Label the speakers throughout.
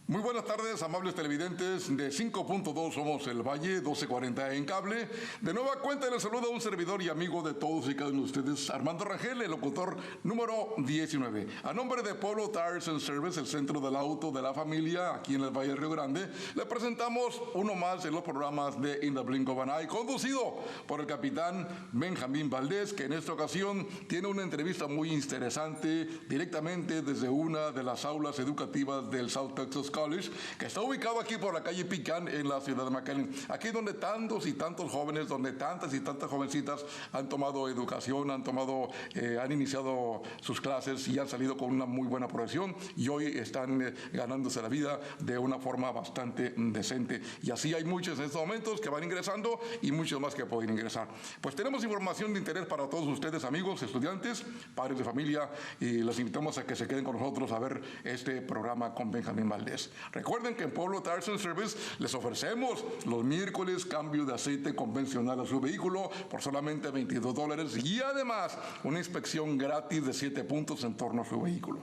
Speaker 1: Muy buenas tardes, amables televidentes de 5.2 Somos el Valle, 1240 en cable. De nueva cuenta les saluda un servidor y amigo de todos y cada uno de ustedes, Armando Rangel, el locutor número 19. A nombre de Pueblo Tires and Service, el centro del auto de la familia aquí en el Valle del Río Grande, le presentamos uno más de los programas de In the Blink of an Eye, conducido por el capitán Benjamín Valdés, que en esta ocasión tiene una entrevista muy interesante directamente desde una de las aulas educativas del South Texas College, que está ubicado aquí por la calle Pican en la ciudad de McAllen. Aquí donde tantos y tantos jóvenes, donde tantas y tantas jovencitas han tomado educación, han iniciado sus clases y han salido con una muy buena profesión y hoy están ganándose la vida de una forma bastante decente. Y así hay muchos en estos momentos que van ingresando y muchos más que pueden ingresar. Pues tenemos información de interés para todos ustedes, amigos, estudiantes, padres de familia, y les invitamos a que se queden con nosotros a ver este programa con Benjamín Valdés. Recuerden que en Pueblo Tires and Service les ofrecemos los miércoles cambio de aceite convencional a su vehículo por solamente $22 y además una inspección gratis de 7 puntos en torno a su vehículo.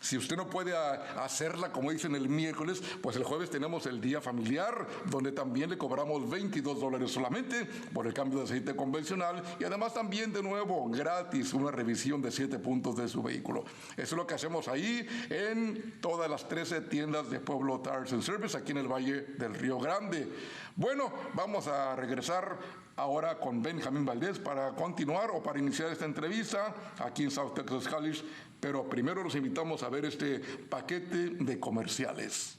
Speaker 1: Si usted no puede hacerla, como dicen, el miércoles, pues el jueves tenemos el día familiar, donde también le cobramos $22 solamente por el cambio de aceite convencional y además también de nuevo gratis una revisión de 7 puntos de su vehículo. Eso es lo que hacemos ahí en todas las 13 tiendas de Pueblo Tires and Service aquí en el Valle del Río Grande. Bueno, vamos a regresar ahora con Benjamín Valdés para continuar o para iniciar esta entrevista aquí en South Texas College, pero primero los invitamos a ver este paquete de comerciales.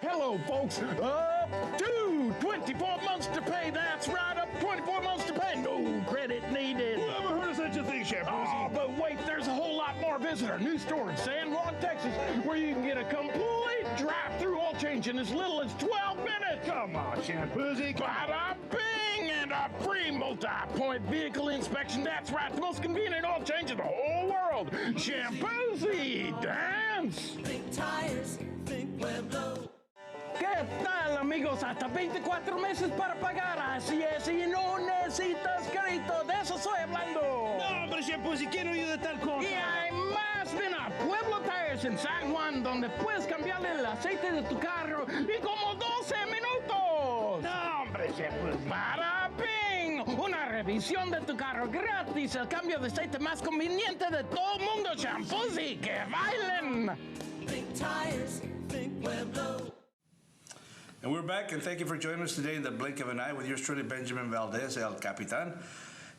Speaker 2: Hello, folks. Up to 24 months to pay. That's right, up 24 months to pay. No credit needed.
Speaker 3: Never heard of such a thing, Chef.
Speaker 2: Oh, but wait, there's a whole lot more. Visit our new store in San Juan, Texas, where you can get a complete drive-through oil change in as little as 12 minutes.
Speaker 3: Come on, Shampoozy.
Speaker 2: Bada bing! And a free multi-point vehicle inspection. That's right, the most convenient oil change in the whole world. Shampoozy, dance!
Speaker 4: Think tires, think Pueblo.
Speaker 2: ¿Qué tal, amigos? Hasta 24 meses para pagar. Así es, y no necesitas crédito. De eso estoy hablando.
Speaker 3: No, hombre, Shampoozy, quiero yo de tal cosa.
Speaker 2: Y hay más. Ven a Pueblo Tires en San Juan, donde puedes cambiarle el aceite de tu carro en como 12 minutos.
Speaker 3: No, hombre, Shampoozy.
Speaker 2: ¡Para ping! Una revisión de tu carro gratis. El cambio de aceite más conveniente de todo el mundo. Shampoozy, que bailen.
Speaker 4: Think tires, think Pueblo.
Speaker 5: And we're back, and thank you for joining us today in the blink of an eye with yours truly, Benjamin Valdez, El Capitan.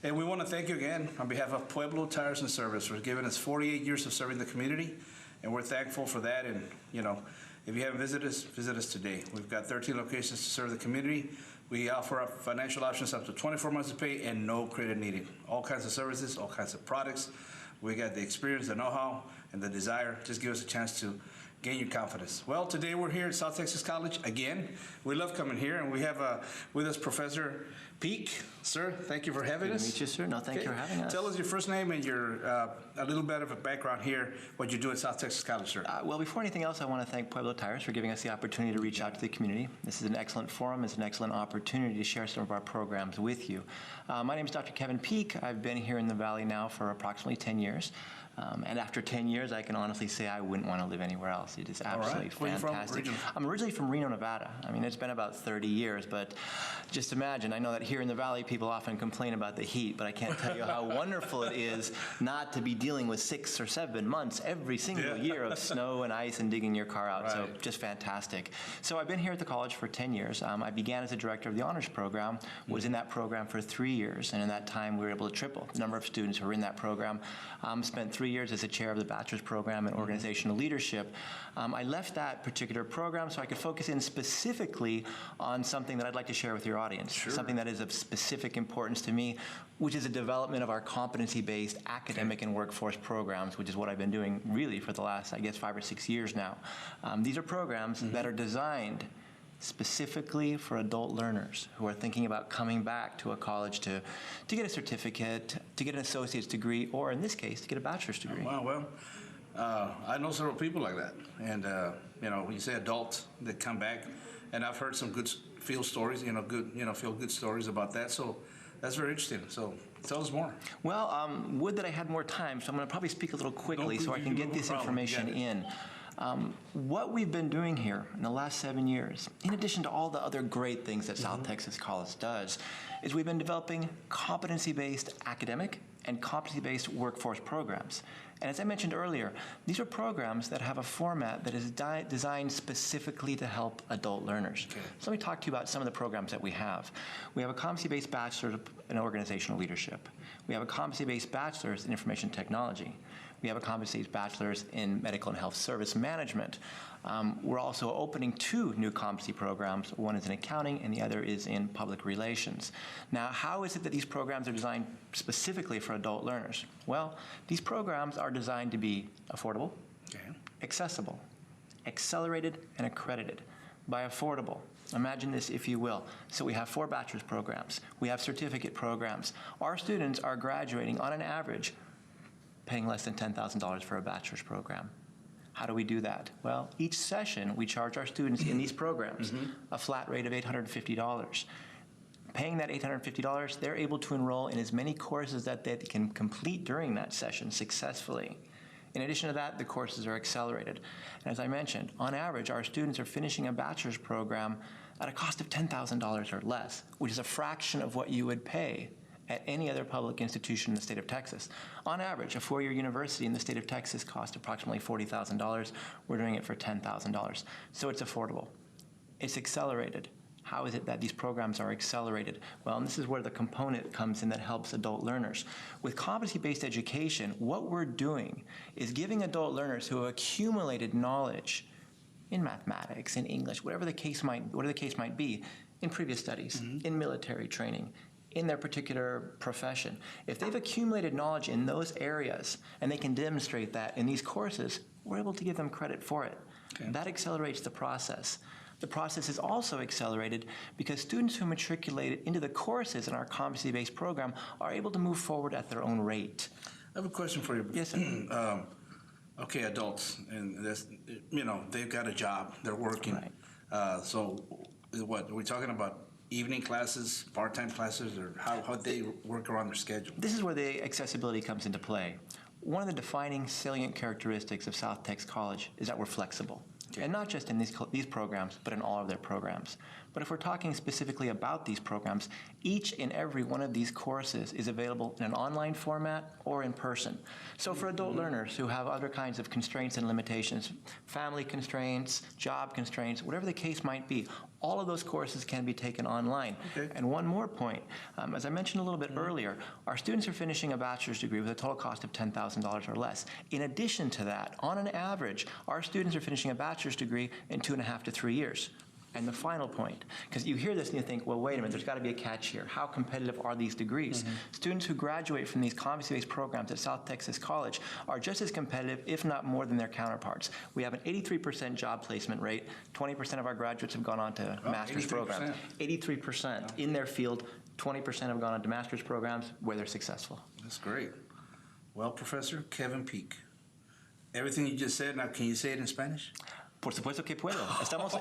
Speaker 5: And we want to thank you again on behalf of Pueblo Tires and Service for giving us 48 years of serving the community, and we're thankful for that. And, you know, if you haven't visited us, visit us today. We've got 13 locations to serve the community. We offer up financial options up to 24 months to pay and no credit needed. All kinds of services, all kinds of products. We got the experience, the know-how, and the desire. Just give us a chance to gain your confidence. Well, today we're here at South Texas College again. We love coming here, and we have with us Professor Peak. Sir, thank you for having us.
Speaker 6: Good to meet you, sir. No, thank you for having us.
Speaker 5: Tell us your first name and your a little bit of a background here, what you do at South Texas College, sir.
Speaker 6: Well, before anything else, I want to thank Pueblo Tires for giving us the opportunity to reach out to the community. This is an excellent forum. It's an excellent opportunity to share some of our programs with you. My name is Dr. Kevin Peak. I've been here in the Valley now for approximately 10 years. And after 10 years, I can honestly say I wouldn't want to live anywhere else. It is absolutely fantastic. I'm originally from Reno, Nevada. I mean, it's been about 30 years, but just imagine, I know that here in the Valley, people often complain about the heat, but I can't tell you how wonderful it is not to be dealing with 6 or 7 months every single year of snow and ice and digging your car out. Right. So just fantastic. So I've been here at the college for 10 years. I began as a director of the honors program, was in that program for 3 years, and in that time, we were able to triple the number of students who were in that program. Spent 3 years as a chair of the bachelor's program in organizational leadership. I left that particular program so I could focus in specifically on something that I'd like to share with your audience, something that is of specific importance to me, which is the development of our competency-based academic and workforce programs, which is what I've been doing really for the last, I guess, 5 or 6 years now. These are programs that are designed specifically for adult learners who are thinking about coming back to a college to get a certificate, to get an associate's degree, or in this case, to get a bachelor's degree.
Speaker 5: Oh, wow, well, I know several people like that, and when you say adults that come back, and I've heard some good feel stories, feel good stories about that. So that's very interesting. So tell us more.
Speaker 6: Well, would that I had more time, so I'm going to probably speak a little quickly so I can get this information in. What we've been doing here in the last 7 years, in addition to all the other great things that South Texas College does, is we've been developing competency-based academic and competency-based workforce programs. And as I mentioned earlier, these are programs that have a format that is designed specifically to help adult learners.
Speaker 5: Okay.
Speaker 6: So let me talk to you about some of the programs that we have. We have a competency-based bachelor's in organizational leadership. We have a competency-based bachelor's in information technology. We have a competency-based bachelor's in medical and health service management. We're also opening 2 new competency programs. One is in accounting and the other is in public relations. Now, how is it that these programs are designed specifically for adult learners? Well, these programs are designed to be affordable, accessible, accelerated, and accredited. By affordable, imagine this if you will. So we have 4 bachelor's programs. We have certificate programs. Our students are graduating on an average paying less than $10,000 for a bachelor's program. How do we do that? Well, each session we charge our students in these programs a flat rate of $850. Paying that $850, they're able to enroll in as many courses that they can complete during that session successfully. In addition to that, the courses are accelerated. And as I mentioned, on average, our students are finishing a bachelor's program at a cost of $10,000 or less, which is a fraction of what you would pay at any other public institution in the state of Texas. On average, a 4-year university in the state of Texas costs approximately $40,000. We're doing it for $10,000. So it's affordable. It's accelerated. How is it that these programs are accelerated? Well, and this is where the component comes in that helps adult learners. With competency-based education, what we're doing is giving adult learners who have accumulated knowledge in mathematics, in English, whatever the case might be, in previous studies, in military training, in their particular profession. If they've accumulated knowledge in those areas and they can demonstrate that in these courses, we're able to give them credit for it. Okay. That accelerates the process. The process is also accelerated because students who matriculate into the courses in our competency-based program are able to move forward at their own rate.
Speaker 5: I have a question for you.
Speaker 6: Yes, sir.
Speaker 5: Okay, adults, and that's, they've got a job, they're working.
Speaker 6: Right.
Speaker 5: So what, are we talking about evening classes, part-time classes, or how they work around their schedule?
Speaker 6: This is where the accessibility comes into play. One of the defining salient characteristics of South Texas College is that we're flexible. Okay. And not just in these programs, but in all of their programs. But if we're talking specifically about these programs, each and every one of these courses is available in an online format or in person. So for adult learners who have other kinds of constraints and limitations, family constraints, job constraints, whatever the case might be, all of those courses can be taken online. Okay. And one more point, as I mentioned a little bit earlier, our students are finishing a bachelor's degree with a total cost of $10,000 or less. In addition to that, on an average, our students are finishing a bachelor's degree in 2.5 to 3 years. And the final point, because you hear this and you think, well, wait a minute, there's got to be a catch here. How competitive are these degrees? Students who graduate from these competency-based programs at South Texas College are just as competitive, if not more than their counterparts. We have an 83% job placement rate. 20% of our graduates have gone on to master's
Speaker 5: 83%.
Speaker 6: programs. 83% in their field. 20% have gone on to master's programs where they're successful.
Speaker 5: That's great. Well, Professor Kevin Peak, everything you just said, now can you say it in Spanish?
Speaker 6: Por supuesto que puedo.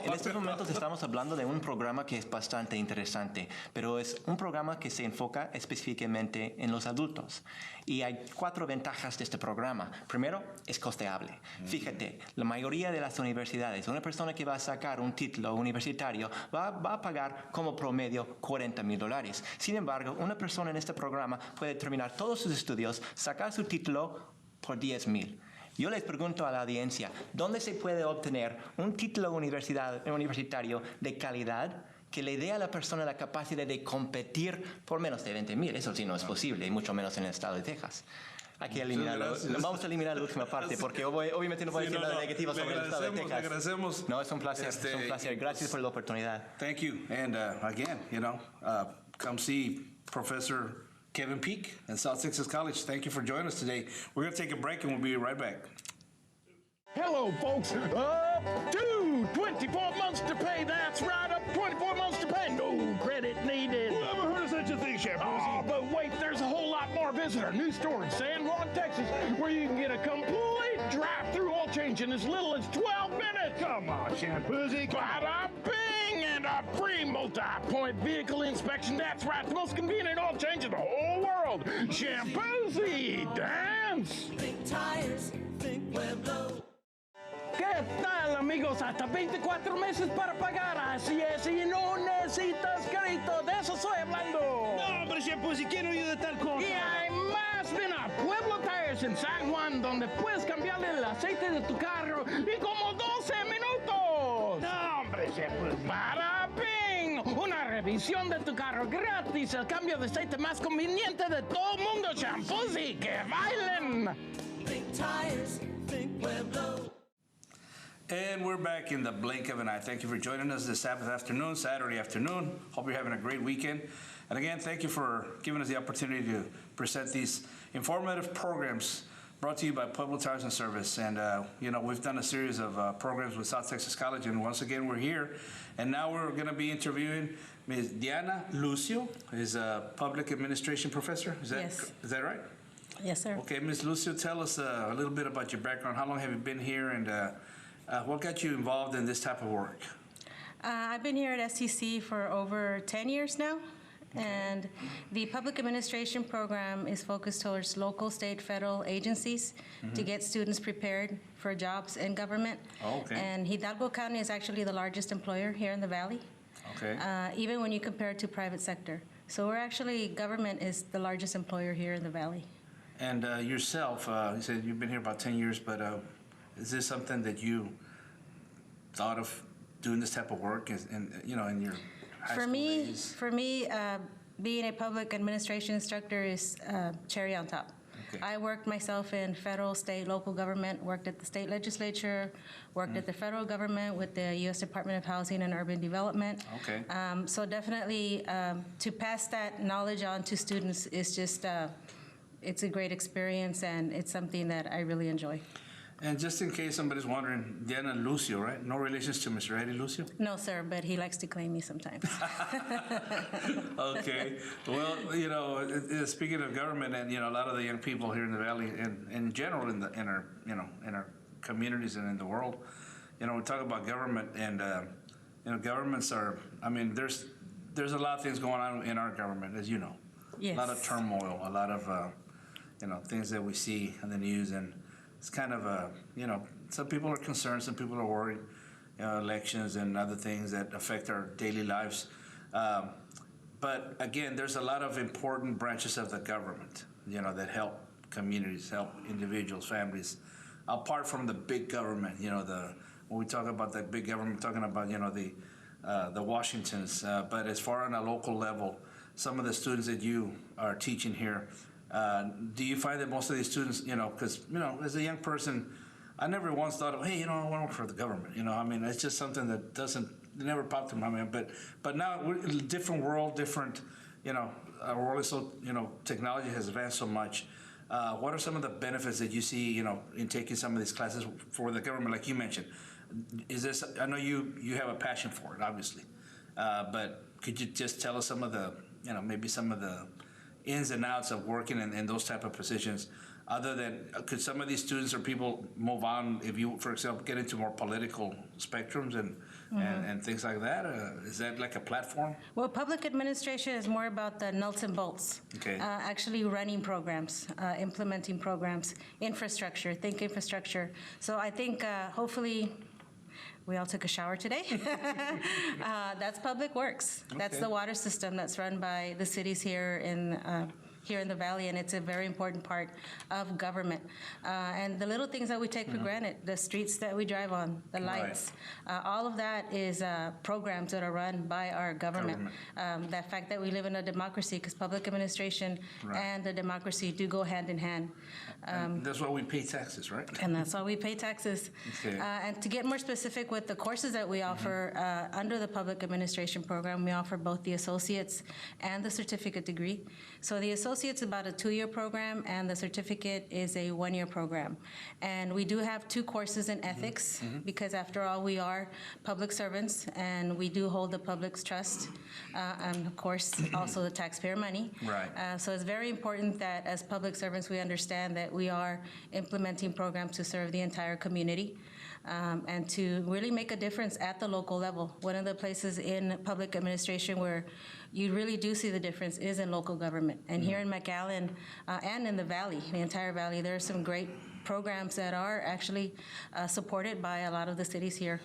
Speaker 6: En estos momentos estamos hablando de un programa que es bastante interesante, pero es un programa que se enfoca específicamente en los adultos. Y hay 4 ventajas de este programa. Primero, es costeable. Fíjate, la mayoría de las universidades, una persona que va a sacar un título universitario va a pagar como promedio $40,000. Sin embargo, una persona en este programa puede terminar todos sus estudios, sacar su título por $10,000. Yo les pregunto a la audiencia, ¿dónde se puede obtener un título universitario de calidad que le dé a la persona la capacidad de competir por menos de $20,000? Eso sí no es posible, y mucho menos en el estado de Texas. Hay que eliminarlo. Vamos a eliminar la última parte, porque obviamente no voy a decir nada negativo sobre el estado de Texas.
Speaker 5: Le agradecemos.
Speaker 6: No, es un placer, es un placer. Gracias por la oportunidad.
Speaker 5: Thank you. And again, come see Professor Kevin Peak at South Texas College. Thank you for joining us today. We're going to take a break and we'll be right back.
Speaker 2: Hello, folks. Up to 24 months to pay. That's right, up 24 months to pay. No credit needed.
Speaker 3: Never heard of such a thing, Shampoozy.
Speaker 2: Oh, but wait, there's a whole lot more. Visit our new store in San Juan, Texas, where you can get a complete Drive-through oil change in as little as 12 minutes.
Speaker 3: Come on, Shampoozy.
Speaker 2: Bada bing! And a free multi-point vehicle inspection. That's right, the most convenient oil change in the whole world. Shampoozy, dance!
Speaker 4: Think tires, think Pueblo.
Speaker 2: ¿Qué tal, amigos? Hasta 24 meses para pagar. Así es, y no necesitas crédito. De eso estoy hablando.
Speaker 3: No, hombre, Shampoozy, ¿quién oye de tal cosa?
Speaker 2: Y hay más. Ven a Pueblo Tires en San Juan, donde puedes cambiarle el aceite de tu carro en como 12 minutos.
Speaker 3: No, hombre, Shampoozy.
Speaker 2: ¡Para ping! Una revisión de tu carro gratis. El cambio de aceite más conveniente de todo el mundo. Shampoozy, que bailen.
Speaker 4: Think tires, think Pueblo.
Speaker 5: And we're back in the blink of an eye. Thank you for joining us this Saturday afternoon. Hope you're having a great weekend. And again, thank you for giving us the opportunity to present these informative programs brought to you by Pueblo Tires and Service. And, we've done a series of programs with South Texas College, and once again, we're here. And now we're going to be interviewing Ms. Diana Lucio, who is a public administration professor.
Speaker 7: Yes.
Speaker 5: Is that right?
Speaker 7: Yes, sir.
Speaker 5: Okay, Ms. Lucio, tell us a little bit about your background. How long have you been here, and what got you involved in this type of work?
Speaker 7: I've been here at STC for over 10 years now, and the public administration program is focused towards local, state, federal agencies to get students prepared for jobs in government.
Speaker 5: Oh, okay.
Speaker 7: And Hidalgo County is actually the largest employer here in the Valley,
Speaker 5: Okay.
Speaker 7: even when you compare it to private sector. So government is the largest employer here in the Valley.
Speaker 5: And yourself, you said you've been here about 10 years, but is this something that you thought of doing this type of work in your high school days?
Speaker 7: For me, being a public administration instructor is cherry on top.
Speaker 5: Okay.
Speaker 7: I worked myself in federal, state, local government, worked at the state legislature, worked at the federal government with the U.S. Department of Housing and Urban Development.
Speaker 5: Okay.
Speaker 7: So definitely to pass that knowledge on to students is just, it's a great experience, and it's something that I really enjoy.
Speaker 5: And just in case somebody's wondering, Diana Lucio, right? No relations to Mr. Eddie Lucio?
Speaker 7: No, sir, but he likes to claim me sometimes.
Speaker 5: Okay. Well, speaking of government, and a lot of the young people here in the Valley, and in general in our communities and in the world, we talk about government, and governments are. I mean, there's a lot of things going on in our government, as you know.
Speaker 7: Yes.
Speaker 5: A lot of turmoil, a lot of things that we see on the news, and it's kind of some people are concerned, some people are worried, elections and other things that affect our daily lives. But again, there's a lot of important branches of the government, that help communities, help individuals, families, apart from the big government. When we talk about that big government, we're talking about the Washingtons. But as far on a local level, some of the students that you are teaching here. Do you find that most of these students, because, as a young person, I never once thought of, hey, I want to work for the government. It's just something that it never popped in my mind. But now we're in a different world, our world is so, technology has advanced so much. What are some of the benefits that you see, in taking some of these classes for the government, like you mentioned? I know you have a passion for it, obviously, but could you just tell us some of the, maybe some of the ins and outs of working in those type of positions, other than, could some of these students or people move on if you, for example, get into more political spectrums and things like that? Is that like a platform?
Speaker 7: Well, public administration is more about the nuts and bolts.
Speaker 5: Okay.
Speaker 7: Actually running programs, implementing programs, infrastructure, think infrastructure. So I think hopefully we all took a shower today. That's public works. That's
Speaker 5: Okay.
Speaker 7: the water system that's run by the cities here in the Valley, and it's a very important part of government. And the little things that we take for granted, the streets that we drive on, the lights, all of that is programs that are run by our government. That fact that we live in a democracy, because public administration and the democracy do go hand in hand.
Speaker 5: And that's why we pay taxes, right?
Speaker 7: And that's why we pay taxes.
Speaker 5: Okay.
Speaker 7: And to get more specific with the courses that we offer under the public administration program, we offer both the associate's and the certificate degree. So the associate associate's about a 2-year program, and the certificate is a 1-year program. And we do have 2 courses in ethics, because after all, we are public servants, and we do hold the public's trust, and of course, also the taxpayer money.
Speaker 5: Right.
Speaker 7: So it's very important that as public servants, we understand that we are implementing programs to serve the entire community. And to really make a difference at the local level. One of the places in public administration where you really do see the difference is in local government. And here in McAllen and in the Valley, the entire Valley, there are some great programs that are actually supported by a lot of the cities here.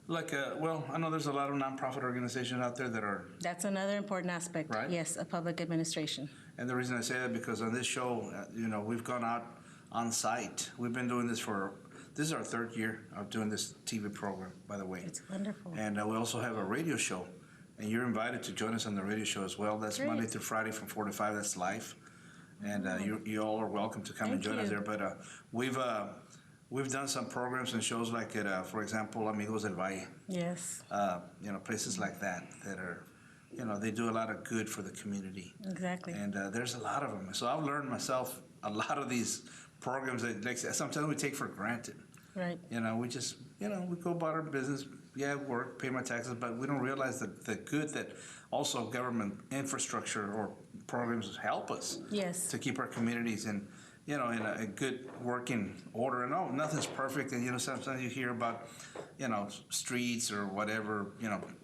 Speaker 5: Like, well, I know there's a lot of nonprofit organizations out there that are.
Speaker 7: That's another important aspect,
Speaker 5: Right.
Speaker 7: yes, of public administration.
Speaker 5: And the reason I say that because on this show, we've gone out on site. We've been doing this this is our 3rd year of doing this TV program, by the way.
Speaker 7: It's wonderful.
Speaker 5: And we also have a radio show, and you're invited to join us on the radio show as well. That's
Speaker 7: Great.
Speaker 5: Monday through Friday from 4 to 5. That's live, and you all are welcome to come and
Speaker 7: Thank
Speaker 5: join us
Speaker 7: you.
Speaker 5: there. But we've done some programs and shows like at, for example, Amigos del Valle.
Speaker 7: Yes,
Speaker 5: Places like that are, they do a lot of good for the community.
Speaker 7: exactly.
Speaker 5: And there's a lot of them. So I've learned myself a lot of these programs that sometimes we take for granted.
Speaker 7: Right.
Speaker 5: We just, we go about our business, work, pay my taxes, but we don't realize the good that also government infrastructure or programs help us.
Speaker 7: Yes.
Speaker 5: To keep our communities in a good working order. And nothing's perfect. And, sometimes you hear about, streets or whatever,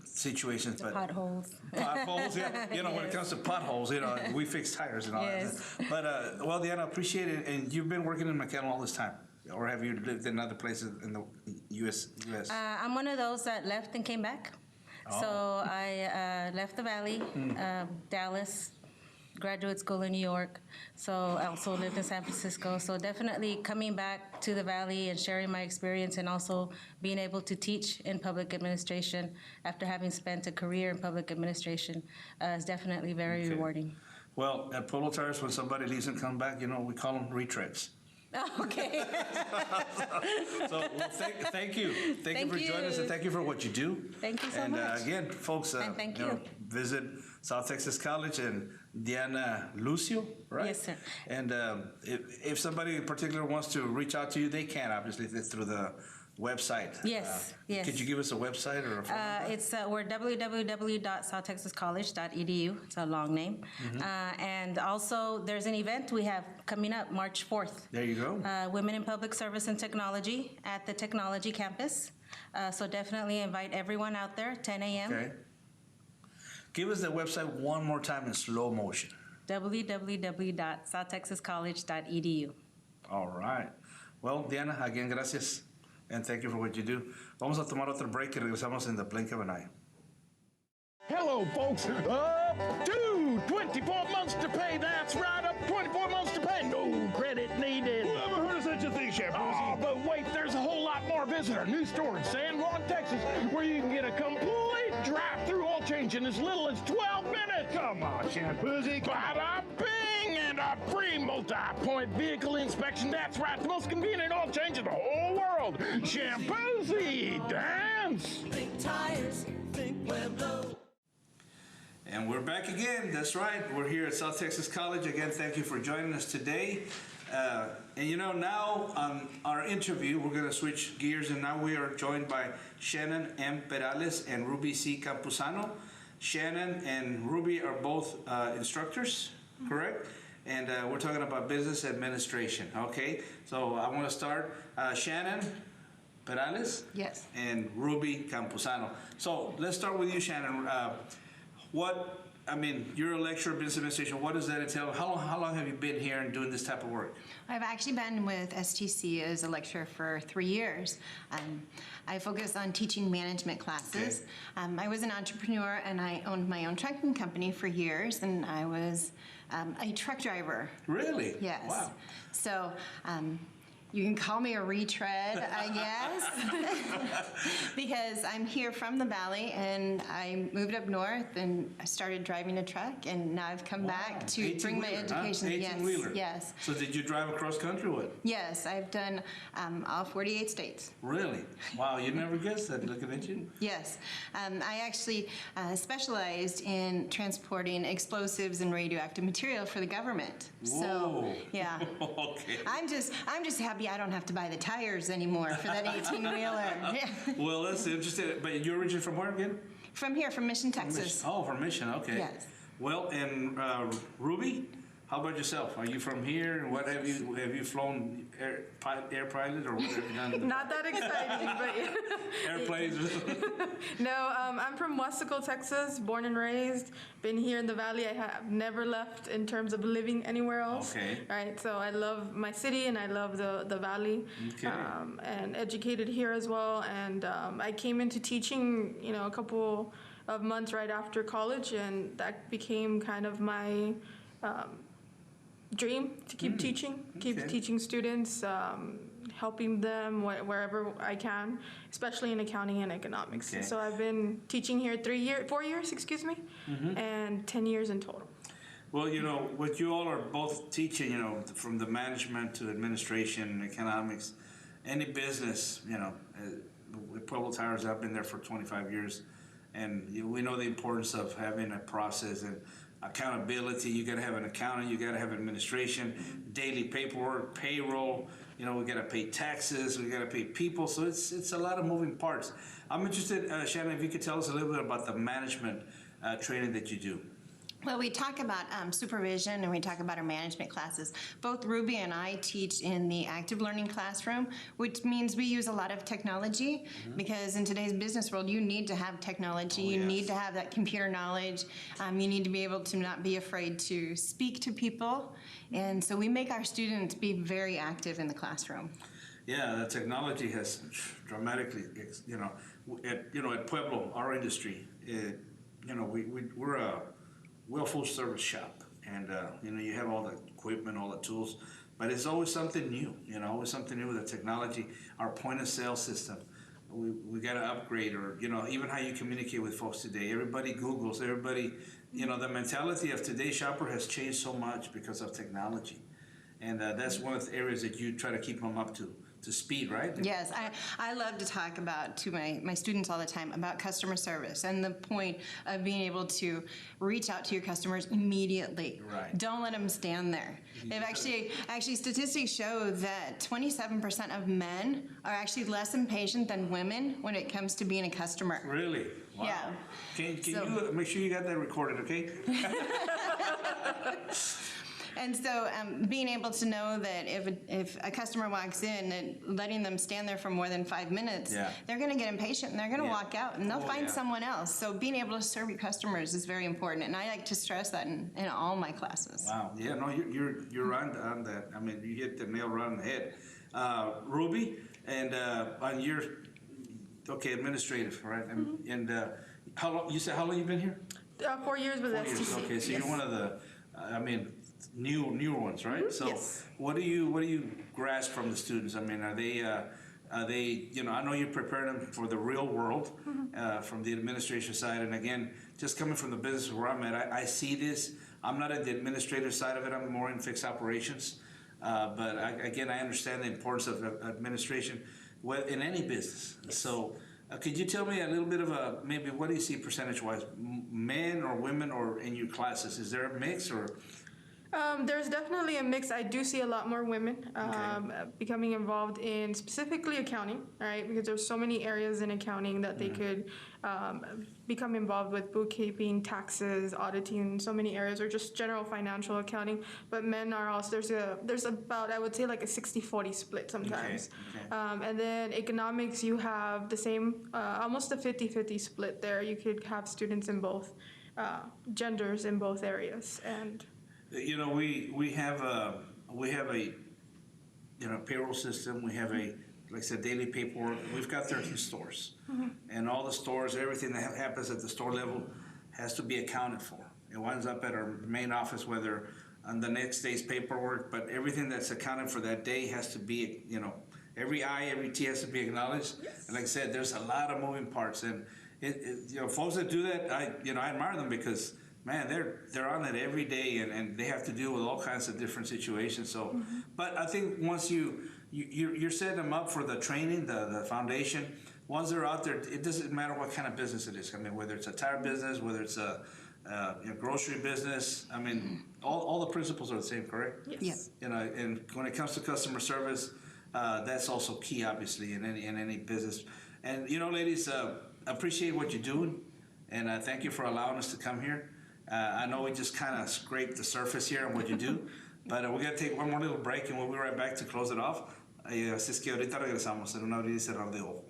Speaker 5: situations. But
Speaker 7: Potholes.
Speaker 5: potholes, yeah. When it comes to potholes, we fix tires and all
Speaker 7: Yes.
Speaker 5: that. But, well, Diana, appreciate it. And you've been working in McAllen all this time? Or have you lived in other places in the U.S.?
Speaker 7: I'm one of those that left and came back. So I left the Valley, Dallas, graduate school in New York. So I also lived in San Francisco. So definitely coming back to the Valley and sharing my experience and also being able to teach in public administration after having spent a career in public administration is definitely very rewarding.
Speaker 5: Well, at Pueblo Tires, when somebody leaves and comes back, we call them retreads.
Speaker 7: Okay.
Speaker 5: So well, thank you. Thank you for joining us, and thank you for what you do.
Speaker 7: Thank you so
Speaker 5: and,
Speaker 7: much.
Speaker 5: And again, folks,
Speaker 7: And thank you.
Speaker 5: Visit South Texas College and Diana Lucio, right?
Speaker 7: Yes, sir.
Speaker 5: And if somebody in particular wants to reach out to you, they can, obviously, through the website.
Speaker 7: Yes, yes.
Speaker 5: Could you give us a website or a phone number?
Speaker 7: It's we're www.southtexascollege.edu. It's a long name. And also, there's an event we have coming up March 4th.
Speaker 5: There you go.
Speaker 7: Women in Public Service and Technology at the Technology Campus. So definitely invite everyone out there, 10 a.m.
Speaker 5: Okay. Give us the website one more time in slow motion.
Speaker 7: www.southtexascollege.edu.
Speaker 5: All right. Well, Diana, again, gracias. And thank you for what you do. Vamos a tomar otro break y regresamos in the blink of an eye.
Speaker 2: Hello, folks. Up to 24 months to pay. That's right, up 24 months to pay. No credit needed.
Speaker 3: Never heard of such a thing, Chef
Speaker 2: Oh, but wait, there's a whole lot more. Visit our new store in San Juan, Texas, where you can get a complete drive-through oil change in as little as 12 minutes.
Speaker 3: Come on, Shampoozy.
Speaker 2: Bada bing, and a free multi-point vehicle inspection. That's right, the most convenient oil change in the whole world. Shampoozy, dance.
Speaker 4: Think tires, think Pueblo.
Speaker 5: And we're back again. That's right. We're here at South Texas College. Again, thank you for joining us today. And now on our interview, we're going to switch gears, and now we are joined by Shannon M. Perales and Ruby C. Campuzano. Shannon and Ruby are both instructors, correct? And we're talking about business administration, okay? So I want to start. Shannon Perales?
Speaker 8: Yes.
Speaker 5: And Ruby Campuzano. So let's start with you, Shannon. You're a lecturer in business administration. What does that entail? How long have you been here and doing this type of work?
Speaker 8: I've actually been with STC as a lecturer for 3 years. I focus on teaching management classes.
Speaker 5: Okay.
Speaker 8: I was an entrepreneur and I owned my own trucking company for years, and I was a truck driver.
Speaker 5: Really?
Speaker 8: Yes.
Speaker 5: Wow.
Speaker 8: So, you can call me a retread, I guess, because I'm here from the Valley, and I moved up north and I started driving a truck, and now I've come back to bring my education.
Speaker 5: 18-wheeler.
Speaker 8: Yes.
Speaker 5: So did you drive across country? What?
Speaker 8: Yes, I've done all 48 states.
Speaker 5: Really? Wow, you never guessed that. Looking at you.
Speaker 8: Yes. I actually specialized in transporting explosives and radioactive material for the government.
Speaker 5: Whoa.
Speaker 8: So, yeah.
Speaker 5: Okay.
Speaker 8: I'm just happy I don't have to buy the tires anymore for that 18-wheeler.
Speaker 5: Well, that's interesting. But you're originally from where again?
Speaker 8: From here, from Mission, Texas.
Speaker 5: Oh, from Mission. Okay.
Speaker 8: Yes.
Speaker 5: Well, and Ruby, how about yourself? Are you from here? What have you flown air pilot or what have you done?
Speaker 9: Not that exciting, but
Speaker 5: Airplanes.
Speaker 9: no. I'm from Westacle, Texas, born and raised. Been here in the Valley. I have never left in terms of living anywhere else.
Speaker 5: Okay.
Speaker 9: Right. So I love my city and I love the Valley.
Speaker 5: Okay.
Speaker 9: And educated here as well. And I came into teaching, a couple of months right after college, and that became kind of my dream to keep teaching, keep teaching students, helping them wherever I can, especially in accounting and economics.
Speaker 5: Okay.
Speaker 9: So I've been teaching here 4 years, and 10 years in total.
Speaker 5: Well, what you all are both teaching, from the management to administration, economics, any business, with Pueblo Tires, I've been there for 25 years, and we know the importance of having a process and accountability. You got to have an accountant, you got to have administration, daily paperwork, payroll. We got to pay taxes, we got to pay people. So it's a lot of moving parts. I'm interested, Shannon, if you could tell us a little bit about the management training that you do.
Speaker 8: Well, we talk about supervision and we talk about our management classes. Both Ruby and I teach in the active learning classroom, which means we use a lot of technology because in today's business world, you need to have technology. You need to have that computer knowledge. You need to be able to not be afraid to speak to people. And so we make our students be very active in the classroom.
Speaker 5: Yeah, the technology has dramatically, at Pueblo, our industry, we're a full service shop, and you have all the equipment, all the tools, but it's always something new. Always something new with the technology. Our point of sale system, we got to upgrade, or even how you communicate with folks today. Everybody Googles. Everybody, the mentality of today's shopper has changed so much because of technology, and that's one of the areas that you try to keep them up to speed, right?
Speaker 8: Yes, I love to talk to my students all the time about customer service and the point of being able to reach out to your customers immediately.
Speaker 5: Right.
Speaker 8: Don't let them stand there. They've actually statistics show that 27% of men are actually less impatient than women when it comes to being a customer.
Speaker 5: Really? Wow.
Speaker 8: Yeah.
Speaker 5: Can you make sure you got that recorded, okay?
Speaker 8: And so being able to know that if a customer walks in and letting them stand there for more than 5 minutes, they're going to get impatient and they're going to walk out and they'll find someone else. So being able to serve your customers is very important. And I like to stress that in all my classes.
Speaker 5: Wow. Yeah, no, you're on that. I mean, you hit the nail right on the head. Ruby, and on your, administrative, right? And how long, you said how long you been here?
Speaker 9: 4 years with
Speaker 5: 4 years.
Speaker 9: STC.
Speaker 5: Okay, so you're one of the, newer ones, right? So
Speaker 9: yes.
Speaker 5: What do you grasp from the students? I mean, are they, I know you prepare them for the real world from the administration side. And again, just coming from the business where I'm at, I see this. I'm not at the administrative side of it. I'm more in fixed operations. But I understand the importance of administration in any business. Yes. So could you tell me a little bit of maybe what do you see percentage-wise, men or women or in your classes? Is there a mix or?
Speaker 9: There's definitely a mix. I do see a lot more women becoming involved in specifically accounting, right? Because there's so many areas in accounting that they could become involved with: bookkeeping, taxes, auditing, so many areas, or just general financial accounting. But men are also, there's about, I would say, like a 60-40 split sometimes. Okay. And then economics, you have the same, almost a 50-50 split there. You could have students in both genders in both areas. And
Speaker 5: we have a payroll system. We have like I said, daily paperwork. We've got 13 stores, and all the stores, everything that happens at the store level has to be accounted for. It winds up at our main office, whether on the next day's paperwork, but everything that's accounted for that day has to be, every I, every T has to be acknowledged. And like I said, there's a lot of moving parts, and folks that do that, I admire them because, man, they're on it every day, and they have to deal with all kinds of different situations. So, but I think once you're setting them up for the training, the foundation. Once they're out there, it doesn't matter what kind of business it is. I mean, whether it's a tire business, whether it's a grocery business. I mean, all the principles are the same, correct?
Speaker 8: Yes.
Speaker 5: And when it comes to customer service, that's also key, obviously, in any business. And ladies, appreciate what you're doing, and thank you for allowing us to come here. I know we just kind of scraped the surface here on what you do, but we're gonna take one more little break, and we'll be right back to close it off. Así es que ahorita regresamos en una abrir y cerrar de ojo.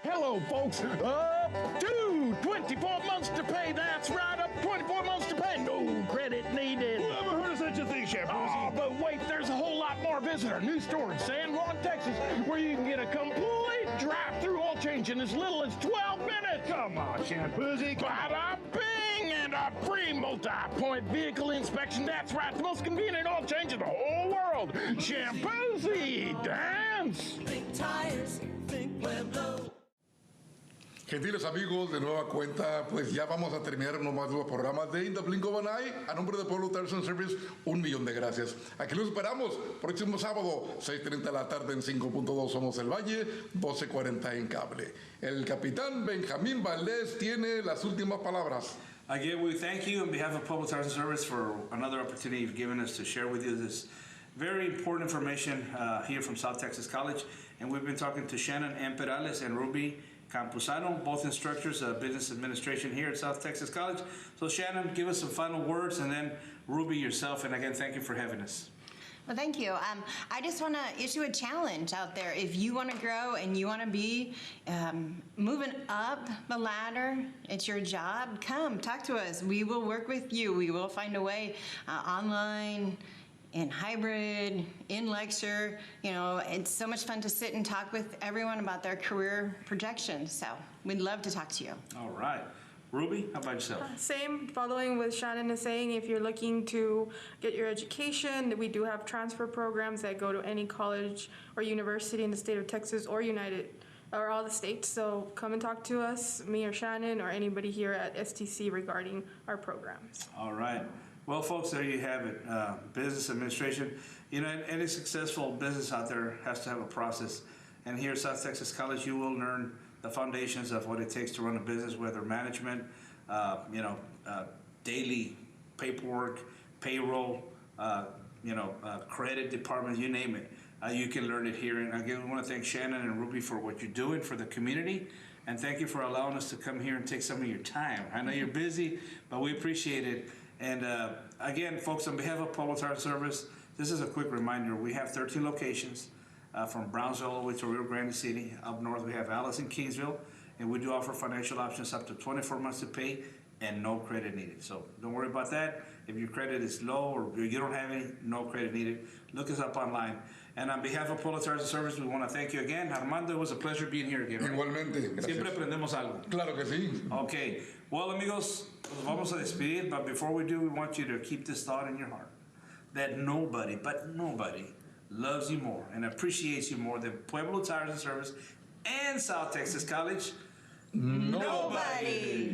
Speaker 2: Hello, folks. Up to 24 months to pay. That's right, up 24 months to pay. No credit needed.
Speaker 3: Never heard of such a thing, Shampoozy.
Speaker 2: Oh, but wait, there's a whole lot more. Visit our new store in San Juan, Texas, where you can get a complete drive-through oil change in as little as 12 minutes.
Speaker 3: Come on, Shampoozy.
Speaker 2: Bada bing, and a free multi-point vehicle inspection. That's right, the most convenient oil change in the whole world. Shampoozy, dance.
Speaker 4: Think tires, think Pueblo.
Speaker 1: Gentiles amigos, de nueva cuenta, pues ya vamos a terminar nomás los programas de In the Blink of an Eye. A nombre de Pueblo Tires and Service, 1,000,000 de gracias. Aquí los esperamos, próximo sábado, 6:30 de la tarde en 5.2 Somos el Valle, 12:40 en cable. El capitán Benjamín Valdés tiene las últimas palabras.
Speaker 5: Again, we thank you on behalf of Pueblo Tires and Service for another opportunity you've given us to share with you this very important information here from South Texas College. And we've been talking to Shannon M. Perales and Ruby Campuzano, both instructors of business administration here at South Texas College. So Shannon, give us some final words, and then Ruby yourself, and again, thank you for having us.
Speaker 8: Well, thank you. I just want to issue a challenge out there. If you want to grow and you want to be moving up the ladder, it's your job, come talk to us. We will work with you. We will find a way online, in hybrid, in lecture. It's so much fun to sit and talk with everyone about their career projections. So we'd love to talk to you.
Speaker 5: All right. Ruby, how about yourself?
Speaker 9: Same, following what Shannon is saying, if you're looking to get your education, we do have transfer programs that go to any college or university in the state of Texas or all the states. So come and talk to us, me or Shannon, or anybody here at STC regarding our programs.
Speaker 5: All right. Well, folks, there you have it. Business administration. Any successful business out there has to have a process. And here at South Texas College, you will learn the foundations of what it takes to run a business, whether management, daily paperwork, payroll, credit department, you name it. You can learn it here. And again, we want to thank Shannon and Ruby for what you're doing for the community. And thank you for allowing us to come here and take some of your time. I know you're busy, but we appreciate it. And again, folks, on behalf of Pueblo Tire Service, this is a quick reminder. We have 13 locations from Brownsville all the way to Rio Grande City. Up north, we have Alice and Kingsville. And we do offer financial options up to 24 months to pay and no credit needed. So don't worry about that. If your credit is low or you don't have any, no credit needed. Look us up online. And on behalf of Pueblo Tires and Service, we want to thank you again. Armando, it was a pleasure being here again.
Speaker 1: Igualmente, gracias.
Speaker 5: Siempre aprendemos algo.
Speaker 1: Claro que sí.
Speaker 5: Okay. Well, amigos, nos vamos a despedir, but before we do, we want you to keep this thought in your heart. That nobody, but nobody, loves you more and appreciates you more than Pueblo Tires and Service and South Texas College.
Speaker 1: Nobody.